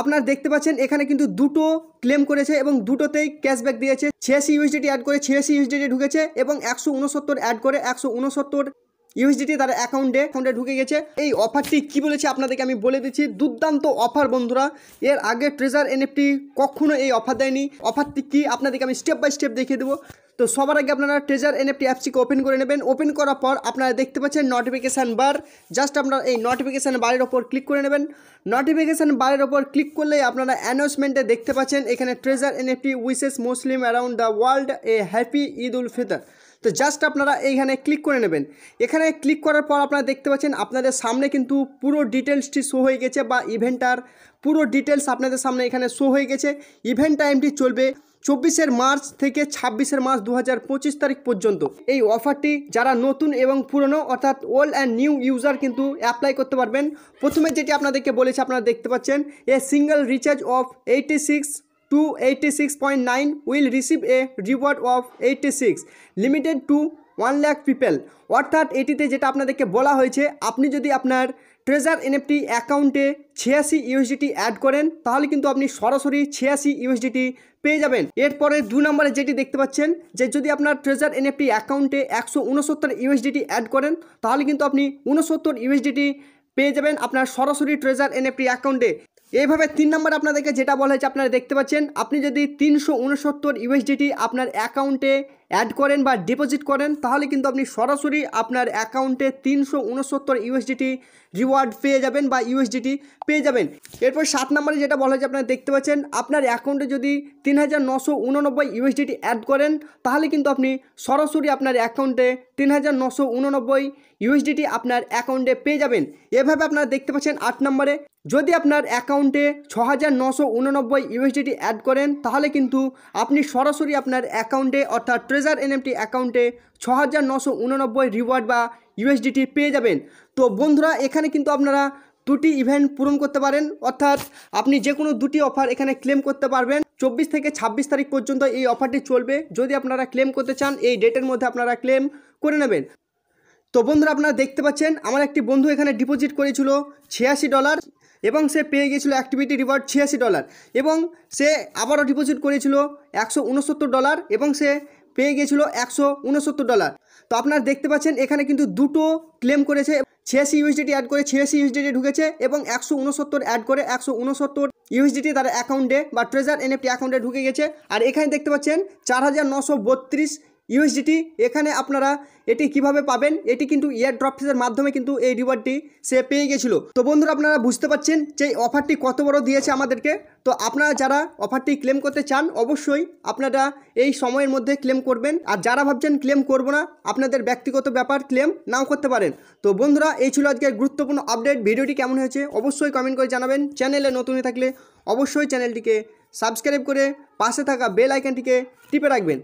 আপনারা দেখতে পাচ্ছেন এখানে কিন্তু দুটো ক্লেম করেছে এবং দুটোতেই ক্যাশব্যাক দিয়েছে। 86 ইউএসডিটি অ্যাড করে 86 ইউএসডিটি ঢুকেছে এবং 169 অ্যাড করে 169 ইউএসডিটি তার অ্যাকাউন্টে ঢুকে গেছে। এই অফারটি কি বলেছে আপনাদেরকে আমি বলে দিচ্ছি, দুর্দান্ত অফার বন্ধুরা। এর আগে ট্রেজার এনএফটি কখনো এই অফার দেয়নি। অফারটি কি আপনাদেরকে আমি স্টেপ বাই স্টেপ দেখিয়ে দেবো। তো সবার আগে আপনারা ট্রেজার এনএফটি অ্যাপসটিকে ওপেন করে নেবেন। ওপেন করার পর আপনারা দেখতে পাচ্ছেন নোটিফিকেশান বার। জাস্ট আপনারা এই নোটিফিকেশান বারের ওপর ক্লিক করে নেবেন। নোটিফিকেশান বারের ওপর ক্লিক করলেই আপনারা অ্যানাউন্সমেন্টে দেখতে পাচ্ছেন এখানে treasure NFT wishes Muslim around the world a happy Eid ul Fitr. তো জাস্ট আপনারা এইখানে ক্লিক করে নেবেন। এখানে ক্লিক করার পর আপনারা দেখতে পাচ্ছেন আপনাদের সামনে কিন্তু পুরো ডিটেলসটি শো হয়ে গেছে, বা ইভেন্টটার পুরো ডিটেলস আপনাদের সামনে এখানে শো হয়ে গেছে। ইভেন্ট টাইমটি চলবে 24 মার্চ থেকে 26 মার্চ 2025 তারিখ পর্যন্ত। এই অফারটি যারা নতুন এবং পুরনো অর্থাৎ ওল্ড অ্যান্ড নিউ ইউজার কিন্তু অ্যাপ্লাই করতে পারবেন। প্রথমে যেটি আপনাদেরকে বলেছে আপনারা দেখতে পাচ্ছেন, a single recharge of 86 to 86.9 will receive a reward of 86 limited to 1 lakh people। অর্থাৎ এটিতে যেটা আপনাদেরকে বলা হয়েছে, আপনি যদি আপনার ট্রেজার এনএফটি অ্যাকাউন্টে 86 ইউএসডিটি অ্যাড করেন তাহলে কিন্তু আপনি সরাসরি 86 ইউএসডিটি পেয়ে যাবেন। এরপরে 2 নম্বরে যেটি দেখতে পাচ্ছেন যে যদি আপনার ট্রেজার এনএফটি অ্যাকাউন্টে 169 ইউএসডিটি অ্যাড করেন তাহলে কিন্তু আপনি 69 ইউএসডিটি পেয়ে যাবেন আপনার সরাসরি ট্রেজার এনএফটি অ্যাকাউন্টে। এইভাবে 3 নম্বর আপনাদেরকে যেটা বলা হয়েছে আপনারা দেখতে পাচ্ছেন, আপনি যদি 369 ইউএসডিটি আপনার অ্যাকাউন্টে অ্যাড করেন বা ডিপোজিট করেন তাহলে কিন্তু আপনি সরাসরি আপনার অ্যাকাউন্টে 369 ইউএসডিটি রিওয়ার্ড পেয়ে যাবেন বা ইউএসডিটি পেয়ে যাবেন। এরপর 7 নম্বরে যেটা বলা হয়েছে আপনারা দেখতে পাচ্ছেন, আপনার অ্যাকাউন্টে যদি 3989 ইউএসডিটি অ্যাড করেন তাহলে কিন্তু আপনি সরাসরি আপনার অ্যাকাউন্টে 3989 ইউএসডিটি আপনার অ্যাকাউন্টে পেয়ে যাবেন। এভাবে আপনারা দেখতে পাচ্ছেন 8 নম্বরে যদি আপনার অ্যাকাউন্টে 6989 ইউএসডিটি অ্যাড করেন তাহলে কিন্তু আপনি সরাসরি আপনার অ্যাকাউন্টে অর্থাৎ ট্রেজার এনএফটি অ্যাকাউন্টে 6989 রিওয়ার্ড বা ইউএসডিটি পেয়ে যাবেন। তো বন্ধুরা এখানে কিন্তু আপনারা দুটি ইভেন্ট পূরণ করতে পারেন, অর্থাৎ আপনি যে কোনো দুটি অফার এখানে ক্লেম করতে পারবেন। 24 থেকে 26 তারিখ পর্যন্ত এই অফারটি চলবে। যদি আপনারা ক্লেম করতে চান এই ডেটের মধ্যে আপনারা ক্লেম করে নেবেন। তো বন্ধুরা আপনারা দেখতে পাচ্ছেন আমার একটি বন্ধু এখানে ডিপোজিট করেছিল $86 এবং সে পেয়ে গিয়েছিল অ্যাক্টিভিটি রিওয়ার্ড $86 এবং সে আবারও ডিপোজিট করেছিল $169 এবং সে পেয়ে গিয়েছিল $169। তো আপনারা দেখতে পাচ্ছেন এখানে কিন্তু দুটো ক্লেম করেছে, 86 ইউএসডিটি অ্যাড করে 86 ইউএসডিটি ঢুকেছে এবং 169 অ্যাড করে 169 ইউএসডিটি তার অ্যাকাউন্টে বা ট্রেজার এনএফটি অ্যাকাউন্টে ঢুকে গেছে। আর এখানে দেখতে পাচ্ছেন 4932 ইউএসডিটি। এখানে আপনারা এটি কিভাবে পাবেন, এটি কিন্তু এয়ার ড্রপসের মাধ্যমে কিন্তু এই রিওয়ার্ডটি সে পেয়ে গেছিলো। তো বন্ধুরা আপনারা বুঝতে পাচ্ছেন যে অফারটি কত বড় দিয়েছে আমাদেরকে। তো আপনারা যারা অফারটি ক্লেম করতে চান অবশ্যই আপনারা এই সময়ের মধ্যে ক্লেম করবেন। আর যারা ভাবছেন ক্লেম করব না, আপনাদের ব্যক্তিগত ব্যাপার, ক্লেম নাও করতে পারেন। তো বন্ধুরা এই ছিল আজকের গুরুত্বপূর্ণ আপডেট। ভিডিওটি কেমন হয়েছে অবশ্যই কমেন্ট করে জানাবেন। চ্যানেলে নতুন হয়ে থাকলে অবশ্যই চ্যানেলটিকে সাবস্ক্রাইব করে পাশে থাকা বেল আইকনটিকে টিপে রাখবেন।